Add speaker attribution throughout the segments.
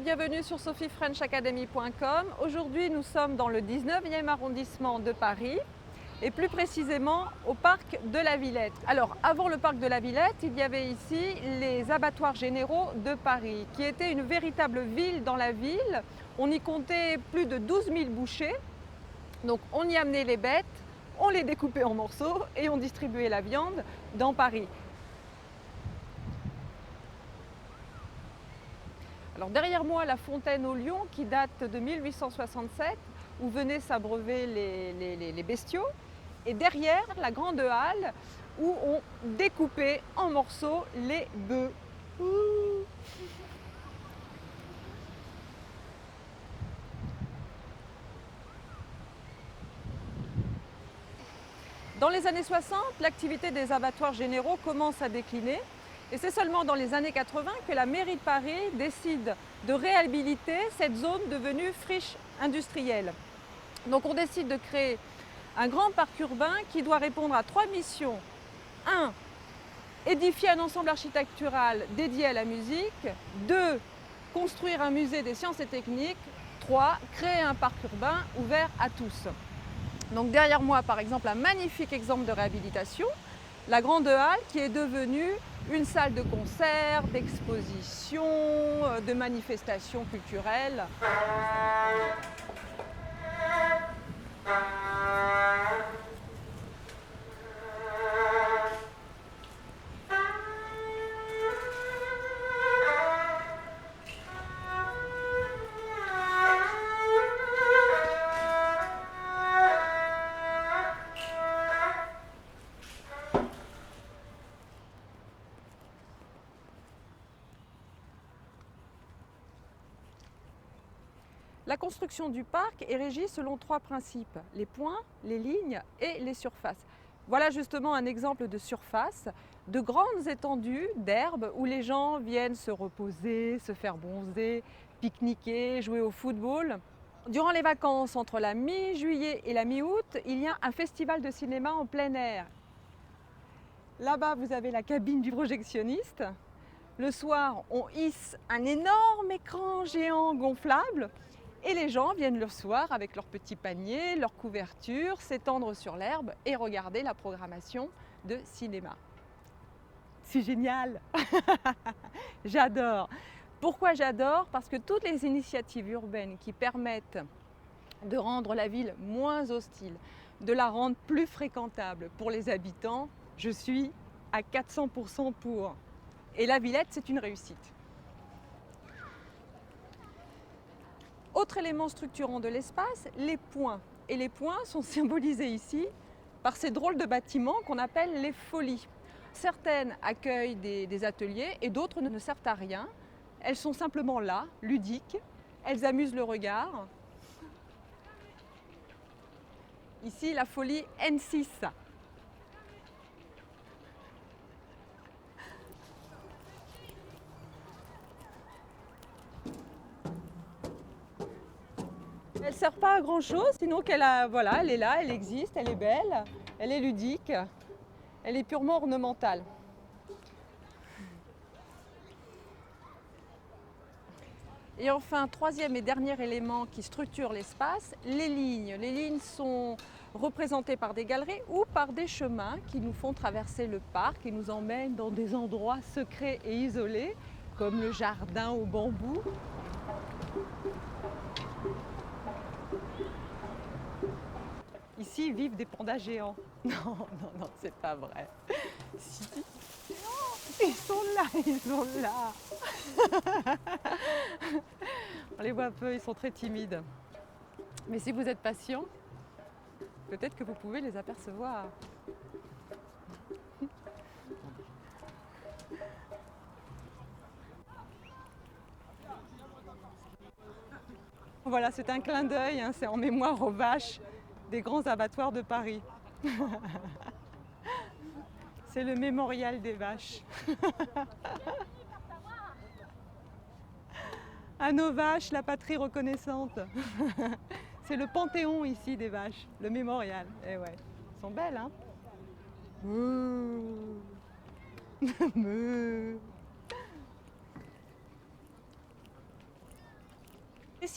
Speaker 1: bienvenue sur sophiefrenchacademy.com. Aujourd'hui, nous sommes dans le 19e arrondissement de Paris et plus précisément au parc de la Villette. Alors, avant le parc de la Villette, il y avait ici les abattoirs généraux de Paris, qui étaient une véritable ville dans la ville. On y comptait plus de 12 000 bouchers. Donc, on y amenait les bêtes, on les découpait en morceaux et on distribuait la viande dans Paris. Alors derrière moi, la fontaine au lion qui date de 1867 où venaient s'abreuver les bestiaux. Et derrière, la grande halle où on découpait en morceaux les bœufs. Dans les années 60, l'activité des abattoirs généraux commence à décliner. Et c'est seulement dans les années 80 que la mairie de Paris décide de réhabiliter cette zone devenue friche industrielle. Donc on décide de créer un grand parc urbain qui doit répondre à 3 missions. 1. Édifier un ensemble architectural dédié à la musique. 2. Construire un musée des sciences et techniques. 3. Créer un parc urbain ouvert à tous. Donc derrière moi, par exemple, un magnifique exemple de réhabilitation. La grande halle qui est devenue une salle de concert, d'exposition, de manifestations culturelles. La construction du parc est régie selon 3 principes, les points, les lignes et les surfaces. Voilà justement un exemple de surface, de grandes étendues d'herbe où les gens viennent se reposer, se faire bronzer, pique-niquer, jouer au football. Durant les vacances, entre la mi-juillet et la mi-août, il y a un festival de cinéma en plein air. Là-bas, vous avez la cabine du projectionniste. Le soir, on hisse un énorme écran géant gonflable. Et les gens viennent le soir avec leurs petits paniers, leurs couvertures, s'étendre sur l'herbe et regarder la programmation de cinéma. C'est génial. J'adore. Pourquoi j'adore? Parce que toutes les initiatives urbaines qui permettent de rendre la ville moins hostile, de la rendre plus fréquentable pour les habitants, je suis à 400% pour. Et la Villette, c'est une réussite. Autre élément structurant de l'espace, les points. Et les points sont symbolisés ici par ces drôles de bâtiments qu'on appelle les folies. Certaines accueillent des ateliers et d'autres ne servent à rien. Elles sont simplement là, ludiques. Elles amusent le regard. Ici, la folie N6. Elle ne sert pas à grand chose, sinon voilà, elle est là, elle existe, elle est belle, elle est ludique, elle est purement ornementale. Et enfin, troisième et dernier élément qui structure l'espace, les lignes. Les lignes sont représentées par des galeries ou par des chemins qui nous font traverser le parc et nous emmènent dans des endroits secrets et isolés, comme le jardin au bambou. Ici vivent des pandas géants. Non, c'est pas vrai. Si. Oh, ils sont là. On les voit peu, ils sont très timides. Mais si vous êtes patient, peut-être que vous pouvez les apercevoir. Voilà, c'est un clin d'œil, hein, c'est en mémoire aux vaches des grands abattoirs de Paris. C'est le mémorial des vaches. À nos vaches, la patrie reconnaissante. C'est le panthéon ici des vaches, le mémorial. Et ouais, elles sont belles, hein?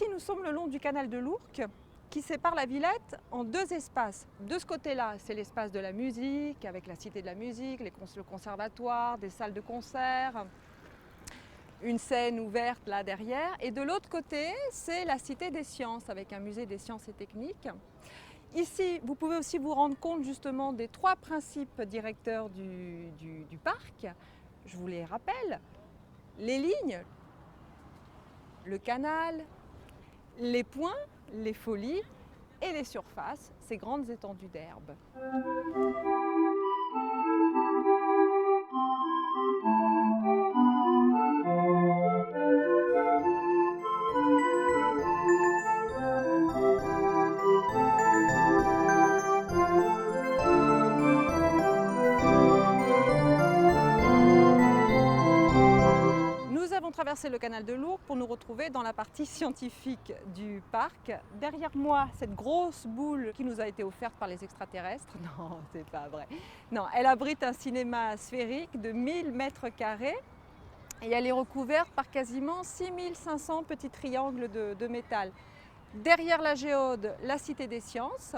Speaker 1: ici, nous sommes le long du canal de l'Ourcq qui sépare la Villette en deux espaces. De ce côté-là, c'est l'espace de la musique, avec la Cité de la musique, le conservatoire, des salles de concert, une scène ouverte là derrière. Et de l'autre côté, c'est la Cité des sciences, avec un musée des sciences et techniques. Ici, vous pouvez aussi vous rendre compte justement des trois principes directeurs du parc. Je vous les rappelle. Les lignes, le canal, les points, les folies et les surfaces, ces grandes étendues d'herbe. Nous avons traversé le canal de l'Ourcq pour nous retrouver dans la partie scientifique du parc. Derrière moi, cette grosse boule qui nous a été offerte par les extraterrestres. Non, c'est pas vrai. Non, elle abrite un cinéma sphérique de 1000 mètres carrés et elle est recouverte par quasiment 6500 petits triangles de métal. Derrière la géode, la Cité des sciences,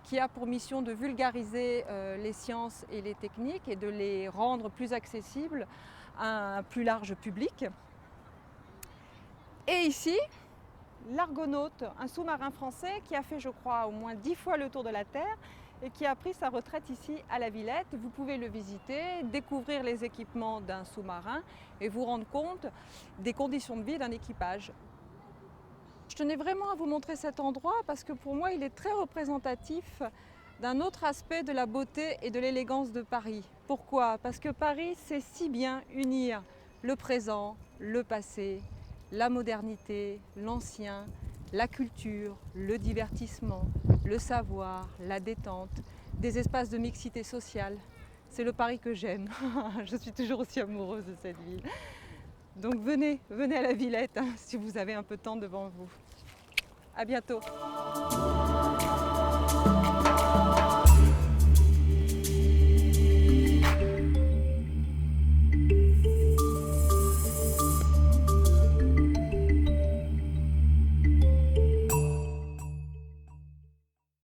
Speaker 1: qui a pour mission de vulgariser les sciences et les techniques et de les rendre plus accessibles à un plus large public. Et ici, l'Argonaute, un sous-marin français qui a fait, je crois, au moins 10 fois le tour de la Terre et qui a pris sa retraite ici à la Villette. Vous pouvez le visiter, découvrir les équipements d'un sous-marin et vous rendre compte des conditions de vie d'un équipage. Je tenais vraiment à vous montrer cet endroit parce que pour moi, il est très représentatif d'un autre aspect de la beauté et de l'élégance de Paris. Pourquoi? Parce que Paris sait si bien unir le présent, le passé, la modernité, l'ancien, la culture, le divertissement, le savoir, la détente, des espaces de mixité sociale. C'est le Paris que j'aime. Je suis toujours aussi amoureuse de cette ville. Donc venez à la Villette si vous avez un peu de temps devant vous. À bientôt.